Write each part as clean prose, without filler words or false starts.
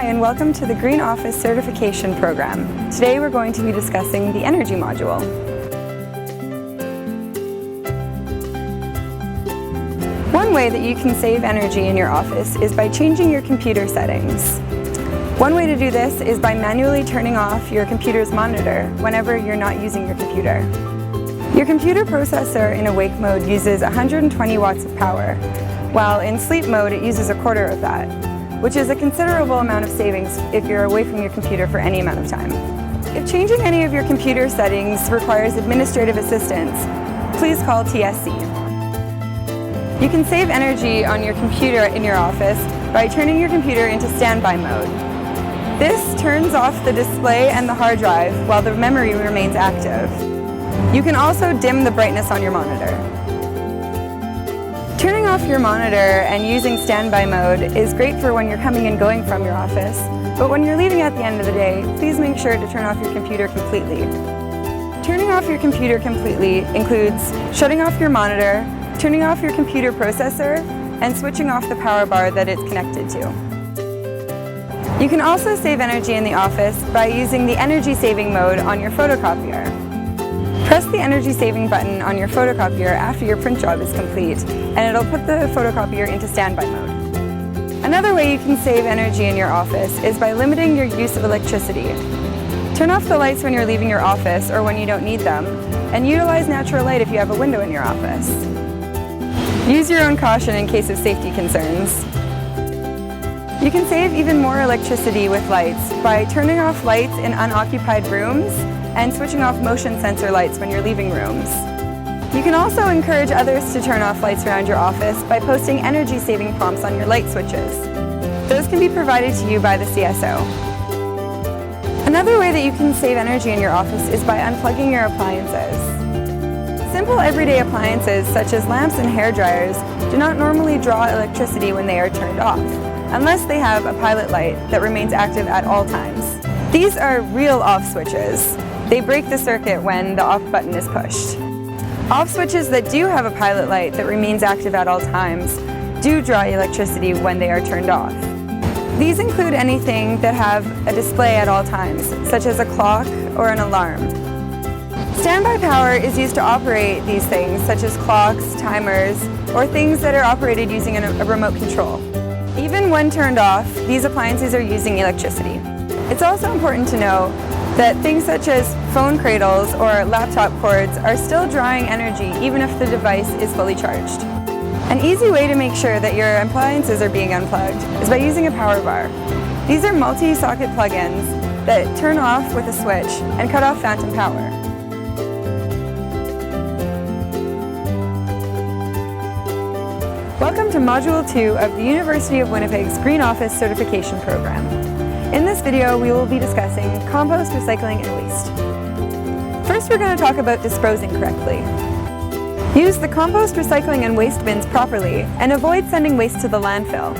Hi, and welcome to the Green Office Certification Program. Today we're going to be discussing the energy module. One way that you can save energy in your office is by changing your computer settings. One way to do this is by manually turning off your computer's monitor whenever you're not using your computer. Your computer processor in awake mode uses 120 watts of power, while in sleep mode it uses a quarter of that, which is a considerable amount of savings if you're away from your computer for any amount of time. If changing any of your computer settings requires administrative assistance, please call TSC. You can save energy on your computer in your office by turning your computer into standby mode. This turns off the display and the hard drive while the memory remains active. You can also dim the brightness on your monitor. Turning off your monitor and using standby mode is great for when you're coming and going from your office, but when you're leaving at the end of the day, please make sure to turn off your computer completely. Turning off your computer completely includes shutting off your monitor, turning off your computer processor, and switching off the power bar that it's connected to. You can also save energy in the office by using the energy saving mode on your photocopier. Press the energy saving button on your photocopier after your print job is complete, and it'll put the photocopier into standby mode. Another way you can save energy in your office is by limiting your use of electricity. Turn off the lights when you're leaving your office or when you don't need them, and utilize natural light if you have a window in your office. Use your own caution in case of safety concerns. You can save even more electricity with lights by turning off lights in unoccupied rooms and switching off motion sensor lights when you're leaving rooms. You can also encourage others to turn off lights around your office by posting energy-saving prompts on your light switches. Those can be provided to you by the CSO. Another way that you can save energy in your office is by unplugging your appliances. Simple everyday appliances such as lamps and hair dryers do not normally draw electricity when they are turned off, unless they have a pilot light that remains active at all times. These are real off switches. They break the circuit when the off button is pushed. Off switches that do have a pilot light that remains active at all times do draw electricity when they are turned off. These include anything that have a display at all times, such as a clock or an alarm. Standby power is used to operate these things, such as clocks, timers, or things that are operated using a remote control. Even when turned off, these appliances are using electricity. It's also important to know that things such as phone cradles or laptop cords are still drawing energy even if the device is fully charged. An easy way to make sure that your appliances are being unplugged is by using a power bar. These are multi-socket plug-ins that turn off with a switch and cut off phantom power. Welcome to Module 2 of the University of Winnipeg's Green Office Certification Program. In this video, we will be discussing compost, recycling, and waste. First, we're going to talk about disposing correctly. Use the compost, recycling, and waste bins properly, and avoid sending waste to the landfill.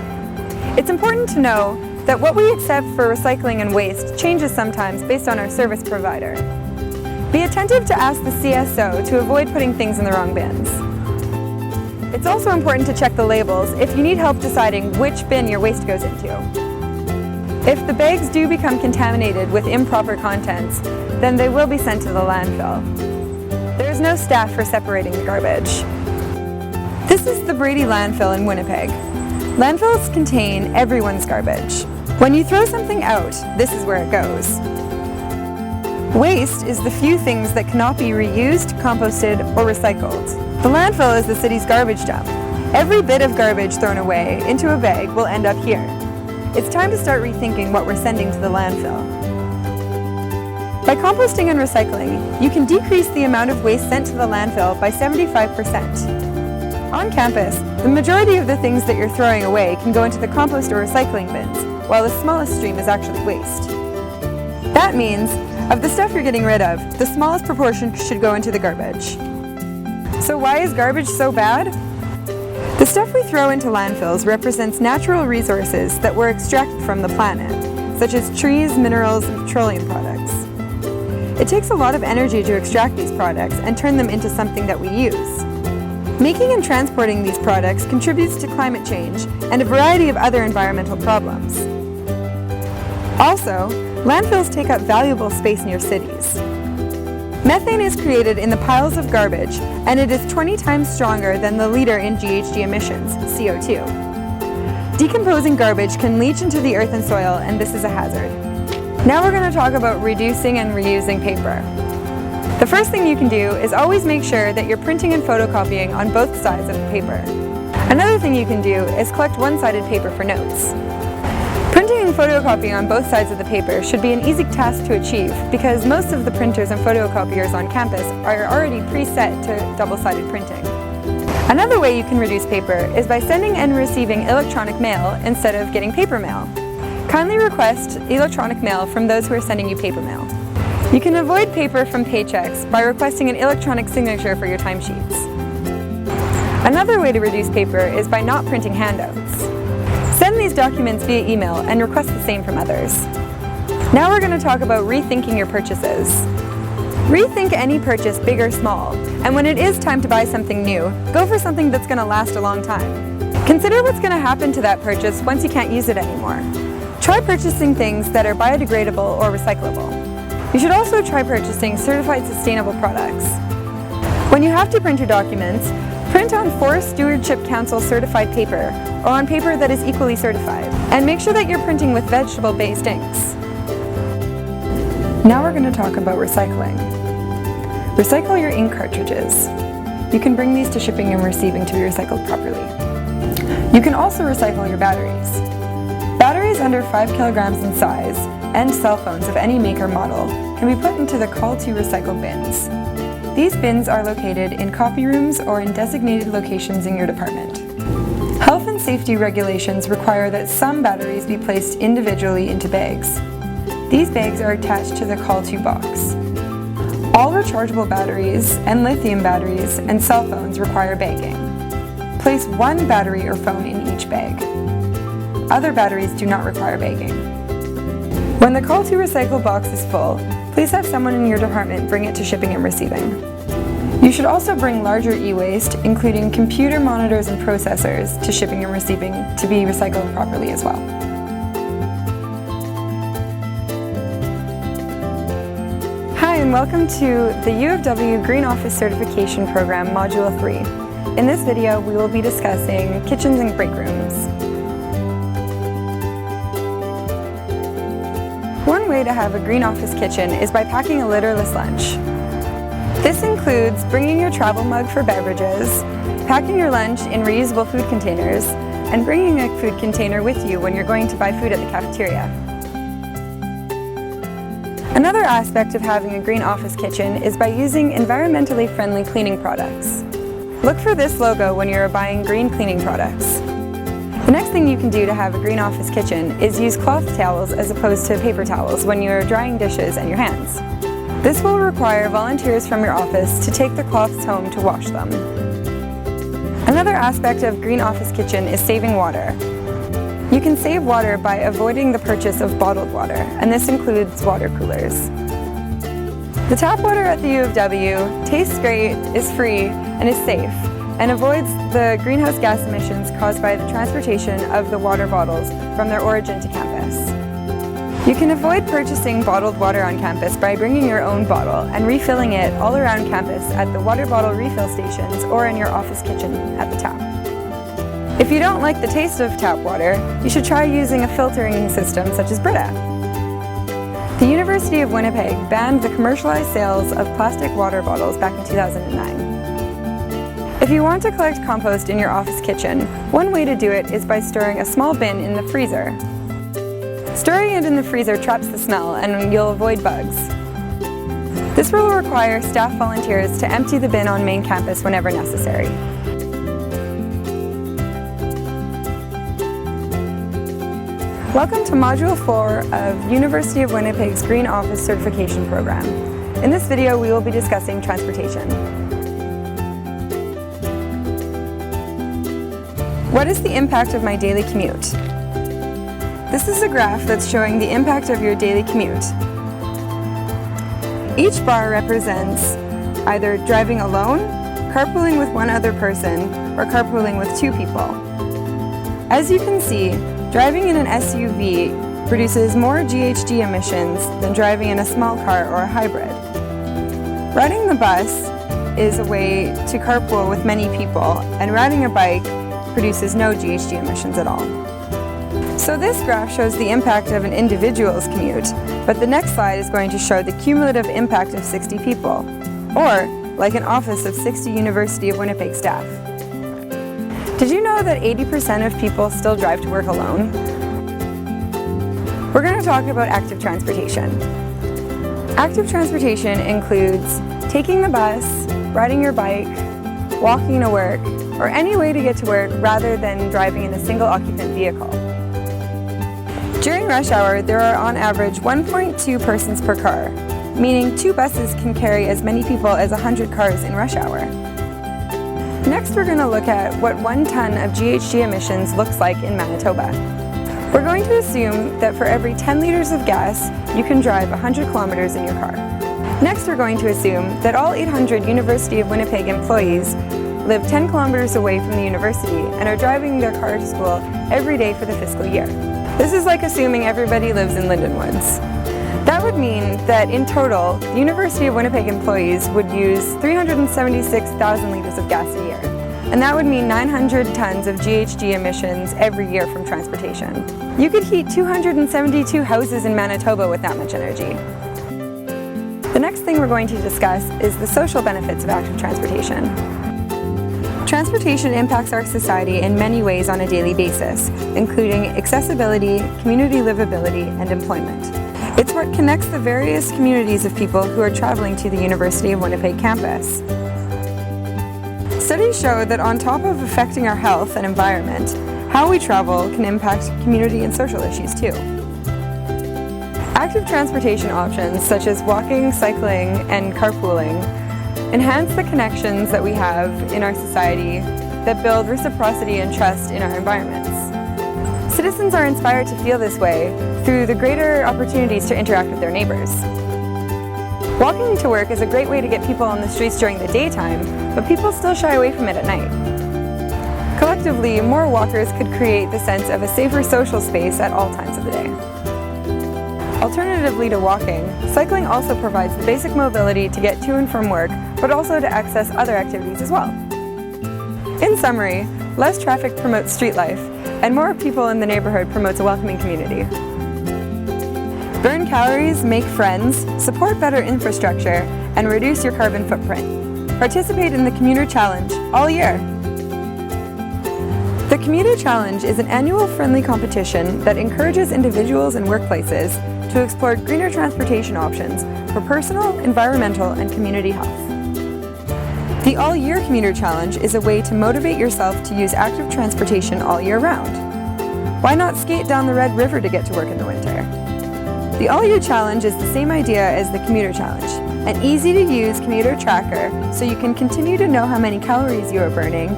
It's important to know that what we accept for recycling and waste changes sometimes based on our service provider. Be attentive to ask the CSO to avoid putting things in the wrong bins. It's also important to check the labels if you need help deciding which bin your waste goes into. If the bags do become contaminated with improper contents, then they will be sent to the landfill. There is no staff for separating the garbage. This is the Brady landfill in Winnipeg. Landfills contain everyone's garbage. When you throw something out, this is where it goes. Waste is the few things that cannot be reused, composted, or recycled. The landfill is the city's garbage dump. Every bit of garbage thrown away into a bag will end up here. It's time to start rethinking what we're sending to the landfill. By composting and recycling, you can decrease the amount of waste sent to the landfill by 75%. On campus, the majority of the things that you're throwing away can go into the compost or recycling bins, while the smallest stream is actually waste. That means, of the stuff you're getting rid of, the smallest proportion should go into the garbage. So why is garbage so bad? The stuff we throw into landfills represents natural resources that were extracted from the planet, such as trees, minerals, and petroleum products. It takes a lot of energy to extract these products and turn them into something that we use. Making and transporting these products contributes to climate change and a variety of other environmental problems. Also, landfills take up valuable space in your cities. Methane is created in the piles of garbage, and it is 20 times stronger than the leader in GHG emissions, CO2. Decomposing garbage can leach into the earth and soil, and this is a hazard. Now we're going to talk about reducing and reusing paper. The first thing you can do is always make sure that you're printing and photocopying on both sides of the paper. Another thing you can do is collect one-sided paper for notes. Printing and photocopying on both sides of the paper should be an easy task to achieve because most of the printers and photocopiers on campus are already preset to double-sided printing. Another way you can reduce paper is by sending and receiving electronic mail instead of getting paper mail. Kindly request electronic mail from those who are sending you paper mail. You can avoid paper from paychecks by requesting an electronic signature for your timesheets. Another way to reduce paper is by not printing handouts. Send these documents via email and request the same from others. Now we're going to talk about rethinking your purchases. Rethink any purchase, big or small, and when it is time to buy something new, go for something that's going to last a long time. Consider what's going to happen to that purchase once you can't use it anymore. Try purchasing things that are biodegradable or recyclable. You should also try purchasing certified sustainable products. When you have to print your documents, print on Forest Stewardship Council certified paper or on paper that is equally certified. And make sure that you're printing with vegetable-based inks. Now we're going to talk about recycling. Recycle your ink cartridges. You can bring these to shipping and receiving to be recycled properly. You can also recycle your batteries. Batteries under 5 kilograms in size and cell phones of any make or model can be put into the call to recycle bins. These bins are located in copy rooms or in designated locations in your department. Health and safety regulations require that some batteries be placed individually into bags. These bags are attached to the call to box. All rechargeable batteries and lithium batteries and cell phones require bagging. Place one battery or phone in each bag. Other batteries do not require bagging. When the call to recycle box is full, please have someone in your department bring it to shipping and receiving. You should also bring larger e-waste, including computer monitors and processors, to shipping and receiving to be recycled properly as well. Hi, and welcome to the UW Green Office Certification Program, Module 3. In this video, we will be discussing kitchens and break rooms. One way to have a green office kitchen is by packing a litterless lunch. This includes bringing your travel mug for beverages, packing your lunch in reusable food containers, and bringing a food container with you when you're going to buy food at the cafeteria. Another aspect of having a green office kitchen is by using environmentally friendly cleaning products. Look for this logo when you're buying green cleaning products. The next thing you can do to have a green office kitchen is use cloth towels as opposed to paper towels when you're drying dishes and your hands. This will require volunteers from your office to take the cloths home to wash them. Another aspect of green office kitchen is saving water. You can save water by avoiding the purchase of bottled water, and this includes water coolers. The tap water at the U of W tastes great, is free, and is safe, and avoids the greenhouse gas emissions caused by the transportation of the water bottles from their origin to campus. You can avoid purchasing bottled water on campus by bringing your own bottle and refilling it all around campus at the water bottle refill stations or in your office kitchen at the tap. If you don't like the taste of tap water, you should try using a filtering system such as Brita. The University of Winnipeg banned the commercialized sales of plastic water bottles back in 2009. If you want to collect compost in your office kitchen, one way to do it is by storing a small bin in the freezer. Storing it in the freezer traps the smell and you'll avoid bugs. This will require staff volunteers to empty the bin on main campus whenever necessary. Welcome to Module 4 of University of Winnipeg's Green Office Certification Program. In this video, we will be discussing transportation. What is the impact of my daily commute? This is a graph that's showing the impact of your daily commute. Each bar represents either driving alone, carpooling with one other person, or carpooling with two people. As you can see, driving in an SUV produces more GHG emissions than driving in a small car or a hybrid. Riding the bus is a way to carpool with many people, and riding a bike produces no GHG emissions at all. So this graph shows the impact of an individual's commute, but the next slide is going to show the cumulative impact of 60 people, or like an office of 60 University of Winnipeg staff. Did you know that 80% of people still drive to work alone? We're going to talk about active transportation. Active transportation includes taking the bus, riding your bike, walking to work, or any way to get to work rather than driving in a single occupant vehicle. During rush hour, there are on average 1.2 persons per car, meaning 2 buses can carry as many people as 100 cars in rush hour. Next, we're going to look at what 1 ton of GHG emissions looks like in Manitoba. We're going to assume that for every 10 liters of gas, you can drive 100 kilometers in your car. Next, we're going to assume that all 800 University of Winnipeg employees live 10 kilometers away from the university and are driving their car to school every day for the fiscal year. This is like assuming everybody lives in Lindenwoods. That would mean that in total, the University of Winnipeg employees would use 376,000 liters of gas a year. And that would mean 900 tons of GHG emissions every year from transportation. You could heat 272 houses in Manitoba with that much energy. The next thing we're going to discuss is the social benefits of active transportation. Transportation impacts our society in many ways on a daily basis, including accessibility, community livability, and employment. It's what connects the various communities of people who are traveling to the University of Winnipeg campus. Studies show that on top of affecting our health and environment, how we travel can impact community and social issues too. Active transportation options such as walking, cycling, and carpooling enhance the connections that we have in our society that build reciprocity and trust in our environments. Citizens are inspired to feel this way through the greater opportunities to interact with their neighbors. Walking to work is a great way to get people on the streets during the daytime, but people still shy away from it at night. Collectively, more walkers could create the sense of a safer social space at all times of the day. Alternatively to walking, cycling also provides the basic mobility to get to and from work, but also to access other activities as well. In summary, less traffic promotes street life, and more people in the neighborhood promotes a welcoming community. Burn calories, make friends, support better infrastructure, and reduce your carbon footprint. Participate in the Commuter Challenge all year. The Commuter Challenge is an annual friendly competition that encourages individuals and workplaces to explore greener transportation options for personal, environmental, and community health. The All-Year Commuter Challenge is a way to motivate yourself to use active transportation all year round. Why not skate down the Red River to get to work in the winter? The All-Year Challenge is the same idea as the Commuter Challenge, an easy-to-use commuter tracker so you can continue to know how many calories you are burning,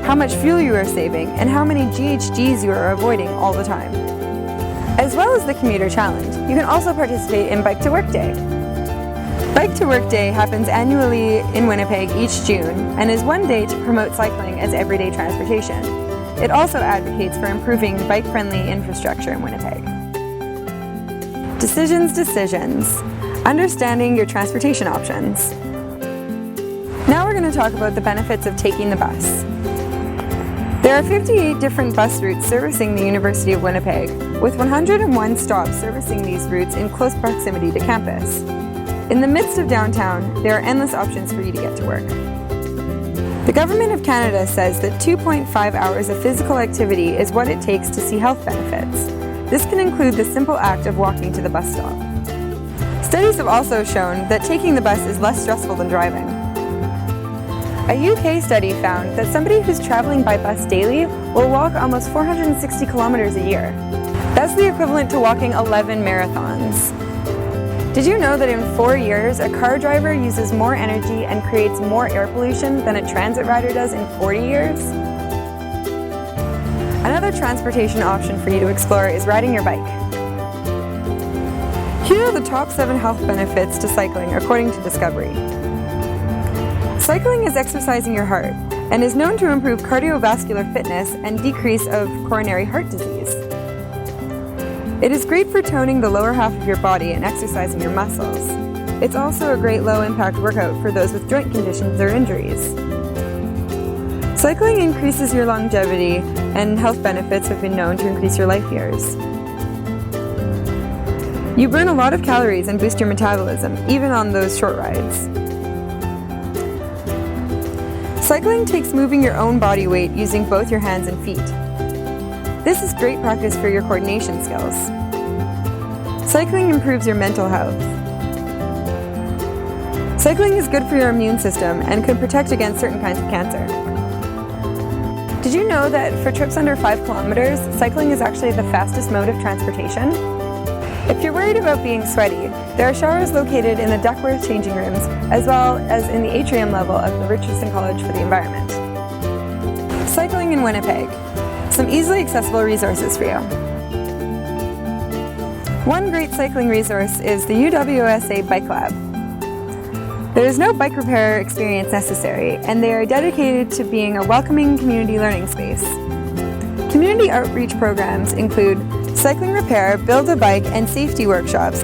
how much fuel you are saving, and how many GHGs you are avoiding all the time. As well as the Commuter Challenge, you can also participate in Bike to Work Day. Bike to Work Day happens annually in Winnipeg each June and is one day to promote cycling as everyday transportation. It also advocates for improving bike-friendly infrastructure in Winnipeg. Decisions. Understanding your transportation options. Now we're going to talk about the benefits of taking the bus. There are 58 different bus routes servicing the University of Winnipeg, with 101 stops servicing these routes in close proximity to campus. In the midst of downtown, there are endless options for you to get to work. The Government of Canada says that 2.5 hours of physical activity is what it takes to see health benefits. This can include the simple act of walking to the bus stop. Studies have also shown that taking the bus is less stressful than driving. A UK study found that somebody who's traveling by bus daily will walk almost 460 kilometers a year. That's the equivalent to walking 11 marathons. Did you know that in 4 years, a car driver uses more energy and creates more air pollution than a transit rider does in 40 years? Another transportation option for you to explore is riding your bike. Here are the top 7 health benefits to cycling according to Discovery. Cycling is exercising your heart and is known to improve cardiovascular fitness and decrease of coronary heart disease. It is great for toning the lower half of your body and exercising your muscles. It's also a great low-impact workout for those with joint conditions or injuries. Cycling increases your longevity, and health benefits have been known to increase your life years. You burn a lot of calories and boost your metabolism, even on those short rides. Cycling takes moving your own body weight using both your hands and feet. This is great practice for your coordination skills. Cycling improves your mental health. Cycling is good for your immune system and can protect against certain kinds of cancer. Did you know that for trips under 5 kilometers, cycling is actually the fastest mode of transportation? If you're worried about being sweaty, there are showers located in the Duckworth changing rooms, as well as in the atrium level of the Richardson College for the Environment. Cycling in Winnipeg. Some easily accessible resources for you. One great cycling resource is the UWSA Bike Lab. There is no bike repair experience necessary, and they are dedicated to being a welcoming community learning space. Community outreach programs include cycling repair, build a bike, and safety workshops.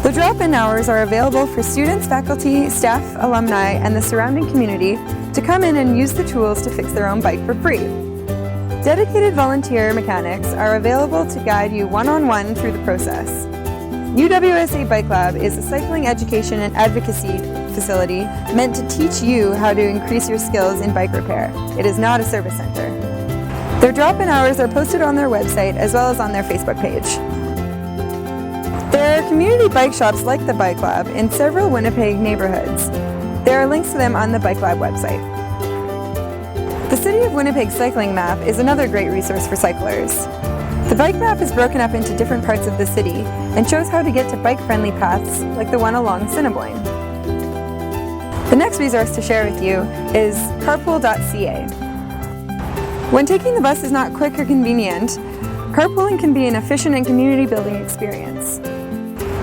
The drop-in hours are available for students, faculty, staff, alumni, and the surrounding community to come in and use the tools to fix their own bike for free. Dedicated volunteer mechanics are available to guide you one-on-one through the process. UWSA Bike Lab is a cycling education and advocacy facility meant to teach you how to increase your skills in bike repair. It is not a service center. Their drop-in hours are posted on their website as well as on their Facebook page. There are community bike shops like the Bike Lab in several Winnipeg neighborhoods. There are links to them on the Bike Lab website. The City of Winnipeg Cycling Map is another great resource for cyclers. The bike map is broken up into different parts of the city and shows how to get to bike-friendly paths like the one along Assiniboine. The next resource to share with you is carpool.ca. When taking the bus is not quick or convenient, carpooling can be an efficient and community-building experience.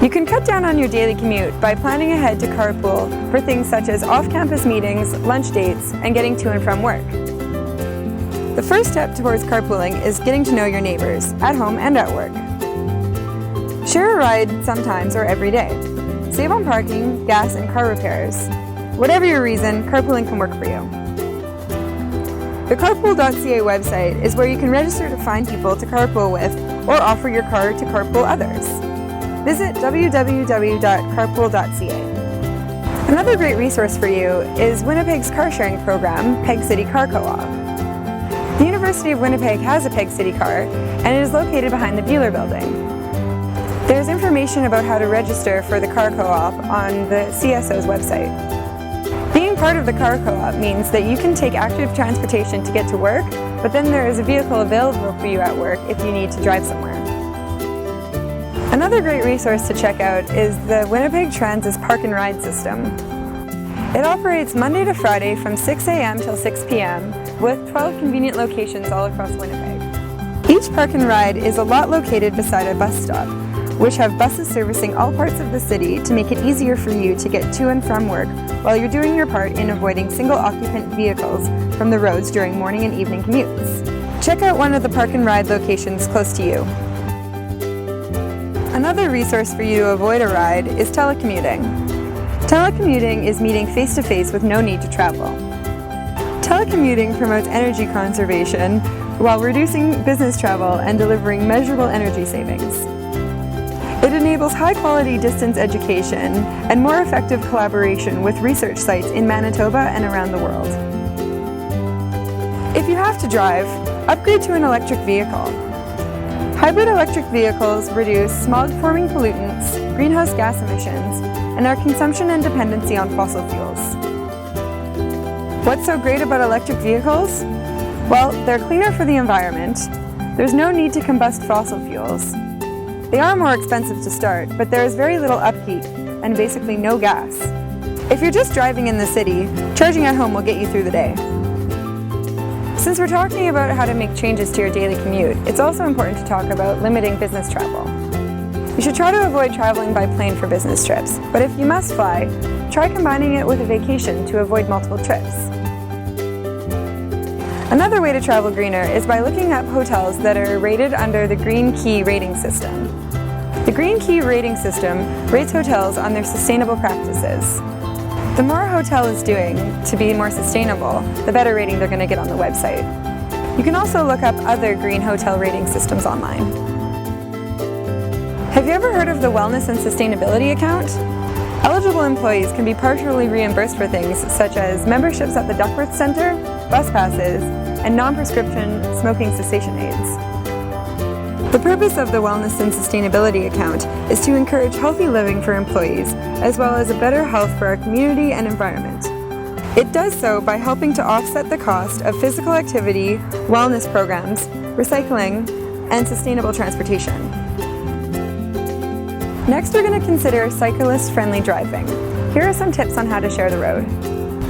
You can cut down on your daily commute by planning ahead to carpool for things such as off-campus meetings, lunch dates, and getting to and from work. The first step towards carpooling is getting to know your neighbors, at home and at work. Share a ride sometimes or every day. Save on parking, gas, and car repairs. Whatever your reason, carpooling can work for you. The carpool.ca website is where you can register to find people to carpool with or offer your car to carpool others. Visit www.carpool.ca. Another great resource for you is Winnipeg's car sharing program, Peg City Car Co-op. The University of Winnipeg has a Peg City car, and it is located behind the Buehler Building. There's information about how to register for the car co-op on the CSO's website. Being part of the car co-op means that you can take active transportation to get to work, but then there is a vehicle available for you at work if you need to drive somewhere. Another great resource to check out is the Winnipeg Trans's Park and Ride system. It operates Monday to Friday from 6 a.m. till 6 p.m. with 12 convenient locations all across Winnipeg. Each Park and Ride is a lot located beside a bus stop, which have buses servicing all parts of the city to make it easier for you to get to and from work while you're doing your part in avoiding single-occupant vehicles from the roads during morning and evening commutes. Check out one of the Park and Ride locations close to you. Another resource for you to avoid a ride is telecommuting. Telecommuting is meeting face-to-face with no need to travel. Telecommuting promotes energy conservation while reducing business travel and delivering measurable energy savings. It enables high-quality distance education and more effective collaboration with research sites in Manitoba and around the world. If you have to drive, upgrade to an electric vehicle. Hybrid electric vehicles reduce smog-forming pollutants, greenhouse gas emissions, and our consumption and dependency on fossil fuels. What's so great about electric vehicles? Well, they're cleaner for the environment. There's no need to combust fossil fuels. They are more expensive to start, but there is very little upkeep and basically no gas. If you're just driving in the city, charging at home will get you through the day. Since we're talking about how to make changes to your daily commute, it's also important to talk about limiting business travel. You should try to avoid traveling by plane for business trips, but if you must fly, try combining it with a vacation to avoid multiple trips. Another way to travel greener is by looking up hotels that are rated under the Green Key rating system. The Green Key rating system rates hotels on their sustainable practices. The more a hotel is doing to be more sustainable, the better rating they're going to get on the website. You can also look up other green hotel rating systems online. Have you ever heard of the Wellness and Sustainability account? Eligible employees can be partially reimbursed for things such as memberships at the Duckworth Center, bus passes, and non-prescription smoking cessation aids. The purpose of the Wellness and Sustainability account is to encourage healthy living for employees, as well as a better health for our community and environment. It does so by helping to offset the cost of physical activity, wellness programs, recycling, and sustainable transportation. Next, we're going to consider cyclist-friendly driving. Here are some tips on how to share the road.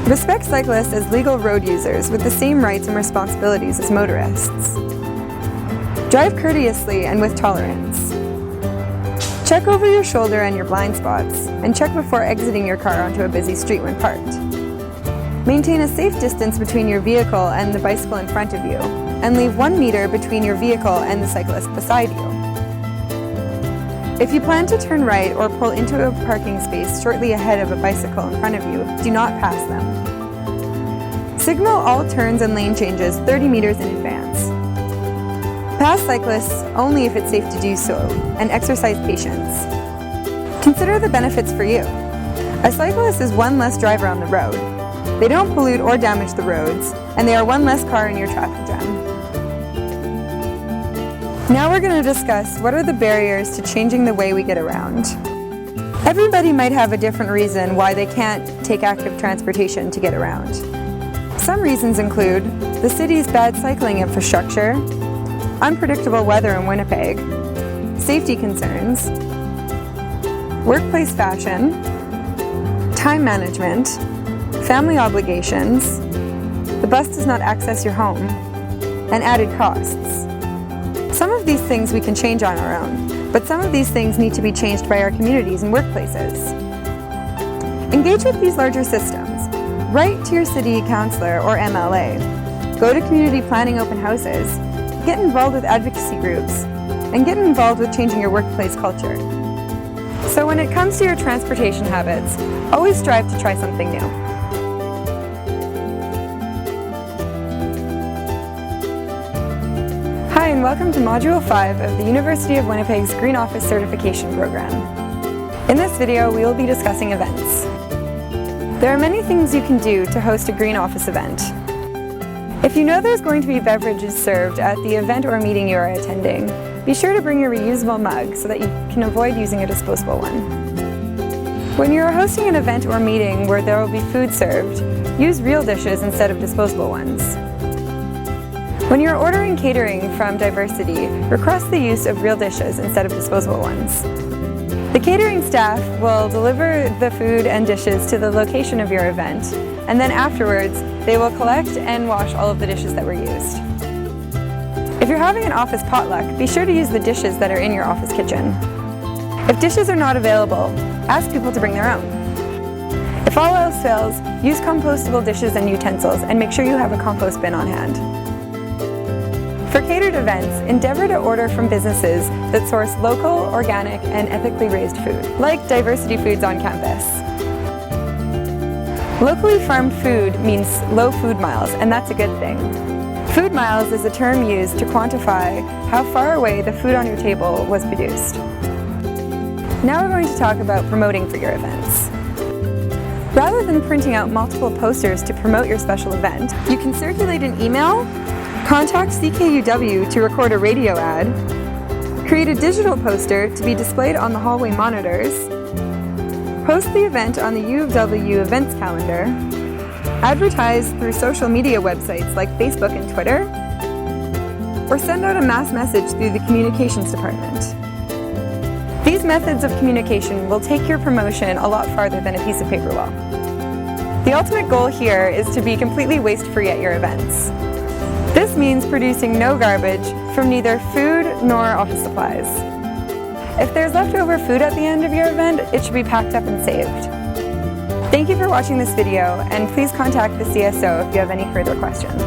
Respect cyclists as legal road users with the same rights and responsibilities as motorists. Drive courteously and with tolerance. Check over your shoulder and your blind spots, and check before exiting your car onto a busy street when parked. Maintain a safe distance between your vehicle and the bicycle in front of you, and leave 1 meter between your vehicle and the cyclist beside you. If you plan to turn right or pull into a parking space shortly ahead of a bicycle in front of you, do not pass them. Signal all turns and lane changes 30 meters in advance. Pass cyclists only if it's safe to do so, and exercise patience. Consider the benefits for you. A cyclist is 1 less driver on the road. They don't pollute or damage the roads, and they are 1 less car in your traffic jam. Now we're going to discuss what are the barriers to changing the way we get around. Everybody might have a different reason why they can't take active transportation to get around. Some reasons include the city's bad cycling infrastructure, unpredictable weather in Winnipeg, safety concerns, workplace fashion, time management, family obligations, the bus does not access your home, and added costs. Some of these things we can change on our own, but some of these things need to be changed by our communities and workplaces. Engage with these larger systems. Write to your city councillor or MLA. Go to community planning open houses. Get involved with advocacy groups. And get involved with changing your workplace culture. So when it comes to your transportation habits, always strive to try something new. Hi, and welcome to Module 5 of the University of Winnipeg's Green Office Certification Program. In this video, we will be discussing events. There are many things you can do to host a Green Office event. If you know there's going to be beverages served at the event or meeting you are attending, be sure to bring your reusable mug so that you can avoid using a disposable one. When you are hosting an event or meeting where there will be food served, use real dishes instead of disposable ones. When you're ordering catering from Diversity, request the use of real dishes instead of disposable ones. The catering staff will deliver the food and dishes to the location of your event, and then afterwards, they will collect and wash all of the dishes that were used. If you're having an office potluck, be sure to use the dishes that are in your office kitchen. If dishes are not available, ask people to bring their own. If all else fails, use compostable dishes and utensils, and make sure you have a compost bin on hand. For catered events, endeavor to order from businesses that source local, organic, and ethically raised food, like Diversity Foods on campus. Locally farmed food means low food miles, and that's a good thing. Food miles is a term used to quantify how far away the food on your table was produced. Now we're going to talk about promoting for your events. Rather than printing out multiple posters to promote your special event, you can circulate an email, contact CKUW to record a radio ad, create a digital poster to be displayed on the hallway monitors, post the event on the U of W events calendar, advertise through social media websites like Facebook and Twitter, or send out a mass message through the communications department. These methods of communication will take your promotion a lot farther than a piece of paper will. The ultimate goal here is to be completely waste-free at your events. This means producing no garbage from neither food nor office supplies. If there's leftover food at the end of your event, it should be packed up and saved. Thank you for watching this video, and please contact the CSO if you have any further questions.